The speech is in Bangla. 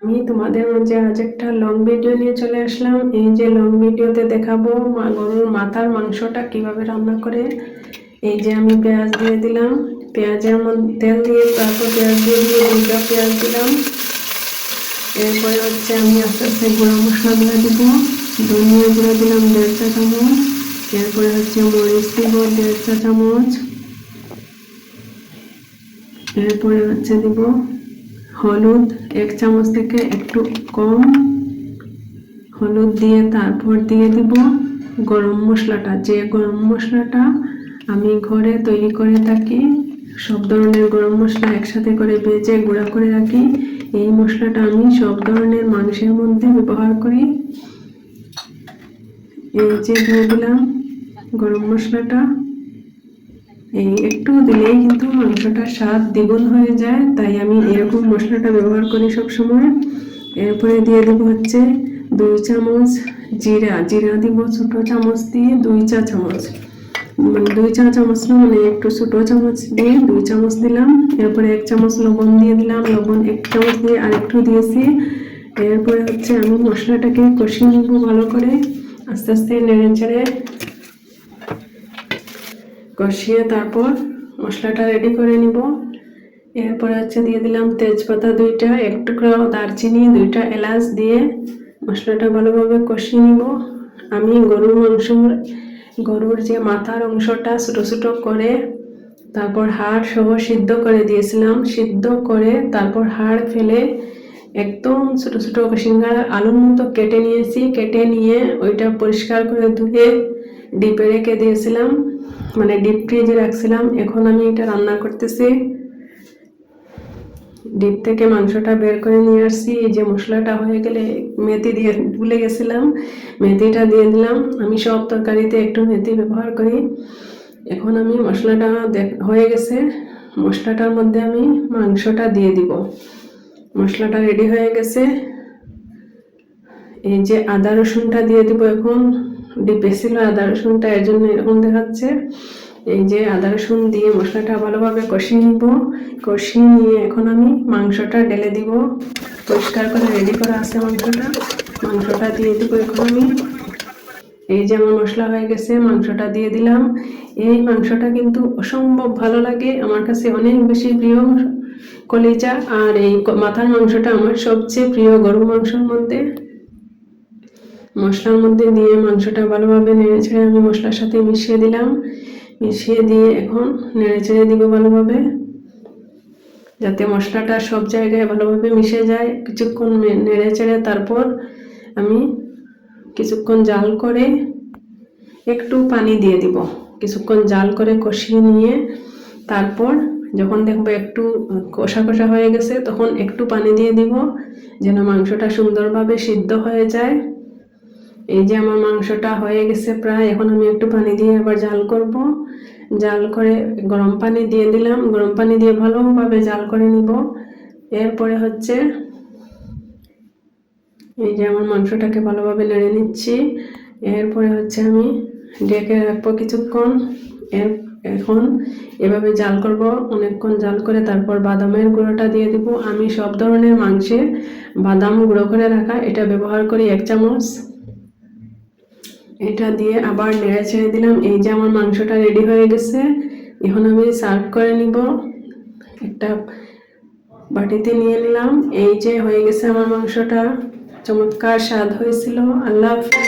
আমি তোমাদের মাঝে আজ একটা লং ভিডিও নিয়ে চলে আসলাম। এই যে লং ভিডিওতে দেখাবো গরুর মাথার মাংসটা কিভাবে রান্না করে। এই যে আমি পেঁয়াজ দিয়ে দিলাম, পেঁয়াজের মধ্যে তেল দিয়ে তারপর পেঁয়াজ দিয়ে দুটো পেঁয়াজ দিলাম। এরপরে হচ্ছে আমি আস্তে আস্তে গুঁড়ো মশলাগুলো দিব। ধনিয়া গুঁড়ো দিলাম 1.5 চা চামচ। এরপরে হচ্ছে মরিচ দিব 1.5 চা চামচ। এরপরে হচ্ছে দিব হলুদ 1 চামচ থেকে একটু কম হলুদ দিয়ে তারপর দিয়ে দিব গরম মশলাটা, যে গরম মশলাটা আমি ঘরে তৈরি করে থাকি। সব ধরনের গরম মশলা একসাথে করে ভেজে গুঁড়া করে রাখি। এই মশলাটা আমি সব ধরনের মাংসের মধ্যে ব্যবহার করি। এই যে দিয়ে দিলাম গরম মশলাটা। এই একটু দিলেই কিন্তু মাংসটার স্বাদ দ্বিগুণ হয়ে যায়, তাই আমি এরকম মশলাটা ব্যবহার করি সব সময়। এরপরে দিয়ে দেবো হচ্ছে 2 চামচ জিরা দিব ছোট চামচ দিয়ে 2 চা চামচ, মানে 2 চা চামচ না, মানে একটু ছোট চামচ দিয়ে 2 চামচ দিলাম। এরপরে 1 চামচ লবণ দিয়ে দিলাম, লবণ 1 চামচ দিয়ে আর একটু দিয়েছি। এরপরে হচ্ছে আমি মশলাটাকে কষিয়ে নেব ভালো করে, আস্তে আস্তে নেড়ে চেড়ে কষিয়ে তারপর মশলাটা রেডি করে নিব। এরপরে হচ্ছে দিয়ে দিলাম তেজপাতা 2টা, 1 টুকরা দারচিনি, 2টা এলাচ দিয়ে মশলাটা ভালোভাবে কষিয়ে নিব। আমি গরুর যে মাথার অংশটা ছোটো ছোটো করে তারপর হাড় সহ সিদ্ধ করে দিয়েছিলাম। সিদ্ধ করে তারপর হাড় ফেলে একদম ছোটো ছোটো সিঙ্গারা আলুর মতো কেটে নিয়েছি। কেটে নিয়ে ওইটা পরিষ্কার করে ধুয়ে ডিপে রেখে দিয়েছিলাম, মানে ডিপ ফ্রিজে রাখছিলাম। এখন আমি এটা রান্না করতেছি। ডিপ থেকে মাংসটা বের করে নিয়ে আসছি। এই যে মশলাটা হয়ে গেলে মেথি দিয়ে ভুলে গেছিলাম, মেথিটা দিয়ে দিলাম। আমি সব তরকারিতে একটু মেথি ব্যবহার করি। এখন আমি মশলাটা হয়ে গেছে, মশলাটার মধ্যে আমি মাংসটা দিয়ে দিব। মশলাটা রেডি হয়ে গেছে। এই যে আদা রসুনটা দিয়ে দিব। এখন ডিপে ছিল আদা রসুনটা, এর জন্য এরকম দেখাচ্ছে। এই যে আদা রসুন দিয়ে মশলাটা ভালোভাবে কষিয়ে নিব। কষিয়ে নিয়ে এখন আমি মাংসটা ঢেলে দিব। পরিষ্কার করে রেডি করা আছে মাংসটা দিয়ে দিব এখন আমি। এই যে আমার মশলা হয়ে গেছে, মাংসটা দিয়ে দিলাম। এই মাংসটা কিন্তু অসম্ভব ভালো লাগে, আমার কাছে অনেক বেশি প্রিয় কলিজা। আর এই মাথার মাংসটা আমার সবচেয়ে প্রিয় গরুর মাংসের মধ্যে। মশলার মধ্যে দিয়ে মাংসটা ভালোভাবে নেড়ে ছেড়ে আমি মশলার সাথে মিশিয়ে দিলাম। মিশিয়ে দিয়ে এখন নেড়ে ছেড়ে দিব ভালোভাবে, যাতে মশলাটা সব জায়গায় ভালোভাবে মিশে যায়। কিছুক্ষণ নেড়ে চেড়ে তারপর আমি কিছুক্ষণ জাল করে একটু পানি দিয়ে দিব। কিছুক্ষণ জাল করে কষিয়ে নিয়ে তারপর যখন দেখবো একটু কষা কষা হয়ে গেছে, তখন একটু পানি দিয়ে দিব, যেন মাংসটা সুন্দরভাবে সিদ্ধ হয়ে যায়। এই যে আমার মাংসটা হয়ে গেছে প্রায়, এখন আমি একটু পানি দিয়ে আবার জাল করব। জাল করে গরম পানি দিয়ে দিলাম, গরম পানি দিয়ে ভালোভাবে জাল করে নিব। এরপরে হচ্ছে এই যে আমার মাংসটাকে ভালোভাবে নেড়ে নিচ্ছি। এরপরে হচ্ছে আমি ঢেকে রাখবো কিছুক্ষণ। এখন এভাবে জাল করব, অনেকক্ষণ জাল করে তারপর বাদামের গুঁড়োটা দিয়ে দিব। আমি সব ধরনের মাংসে বাদাম গুঁড়ো করে রাখা এটা ব্যবহার করি 1 চামচ। এটা দিয়ে আবার নেড়ে ছেড়ে দিলাম। এই যে আমার মাংসটা রেডি হয়ে গেছে, এখন আমি সার্ভ করে নিব। একটা বাটিতে নিয়ে নিলাম। এই যে হয়ে গেছে আমার মাংসটা, চমৎকার স্বাদ হয়েছিল। আল্লাহ হাফেজ।